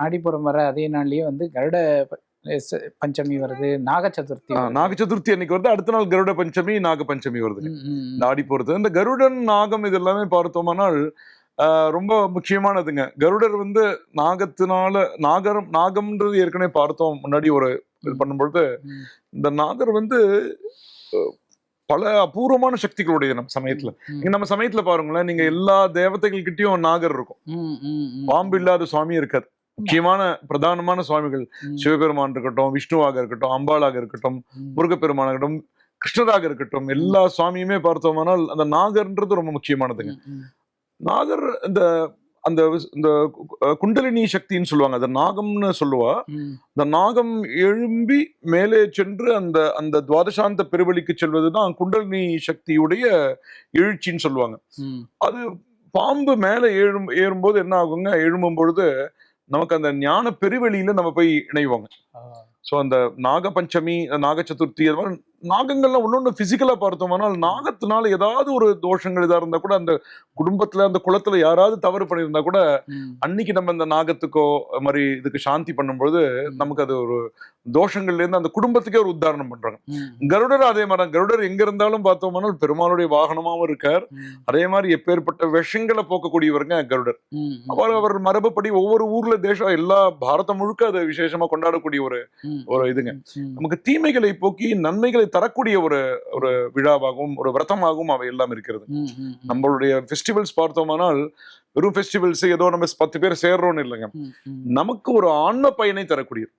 ஆடிப்புறம் வர அதே நாள்லயே வந்து கருட பஞ்சமி வருது, நாக சதுர்த்தி வருது. நாக சதுர்த்தி அன்னைக்கு வருது, அடுத்த நாள் கருட பஞ்சமி, நாக பஞ்சமி வருது. இந்த ஆடி போறது இந்த கருடன் நாகம் இது எல்லாமே பார்த்தோமானால் ரொம்ப முக்கியமானதுங்க. கருடர் வந்து நாகத்தினால நாகம்ன்றது ஏற்கனவே பார்த்தோம் முன்னாடி ஒரு இது பண்ணும்பொழுது. இந்த நாகர் வந்து பல அபூர்வமான சக்திகளுடைய நம்ம சமயத்துல. நம்ம சமயத்துல பாருங்களேன், நீங்க எல்லா தேவதைகள் கிட்டயும் நாகர் இருக்கும். பாம்பு இல்லாத சுவாமி இருக்காது. முக்கியமான பிரதானமான சுவாமிகள் சிவபெருமான் இருக்கட்டும், விஷ்ணுவாக இருக்கட்டும், அம்பாளாக இருக்கட்டும், முருகப்பெருமானாக இருக்கட்டும், கிருஷ்ணராக இருக்கட்டும், எல்லா சுவாமியுமே பார்த்தோம்னால் அந்த நாகர்ன்றது ரொம்ப முக்கியமானதுங்க. நாகர் இந்த அந்த இந்த குண்டலினி சக்தின்னு சொல்லுவாங்க, அந்த நாகம்னு சொல்லுவா. இந்த நாகம் எழும்பி மேலே சென்று அந்த அந்த துவாதசாந்த பெருவெளிக்கு செல்வதுதான் குண்டலினி சக்தியுடைய எழுச்சின்னு சொல்லுவாங்க. அது பாம்பு மேல ஏறும்போது என்ன ஆகுங்க, எழும்பும் பொழுது நமக்கு அந்த ஞான பெருவெளியில நம்ம போய் இணைவோங்க. சோ அந்த நாக பஞ்சமி, நாக சதுர்த்தி, அது மாதிரி நாகங்கள்லாம் ஒன்னொன்னு பிசிக்கலா பார்த்தோம்னால் நாகத்தினால ஏதாவது ஒரு தோஷங்கள் இதா இருந்தா கூட, அந்த குடும்பத்துல அந்த குளத்துல யாராவது தவறு பண்ணியிருந்தா கூட அன்னைக்கு நம்ம இந்த நாகத்துக்கோ மாதிரி இதுக்கு சாந்தி பண்ணும்பொழுது நமக்கு அது ஒரு தோஷங்கள்ல இருந்து அந்த குடும்பத்துக்கே ஒரு உதாரணம் பண்றாங்க. கருடர் அதே மாதிரி, கருடர் எங்க இருந்தாலும் பார்த்தோம்னால் பெருமாளுடைய வாகனமாவும் இருக்கார். அதே மாதிரி எப்பேற்பட்ட விஷங்களை போக்கக்கூடியவருங்க கருடர். அவர் மரபுப்படி ஒவ்வொரு ஊர்ல தேசம் எல்லா பாரதம் முழுக்க அதை விசேஷமா கொண்டாடக்கூடிய ஒரு இதுங்க. நமக்கு தீமைகளை போக்கி நன்மைகளை தரக்கூடிய ஒரு விழாவாகவும் ஒரு விரதமாகவும் அவை எல்லாம் இருக்கிறது. நம்மளுடைய ஃபெஸ்டிவல்ஸ் பார்த்தோமானால் வெறும் ஃபெஸ்டிவல்ஸ் ஏதோ நம்ம 10 பேர் சேர்றோம்னு இல்லைங்க, நமக்கு ஒரு ஆன்ம பயனை தரக்கூடியது.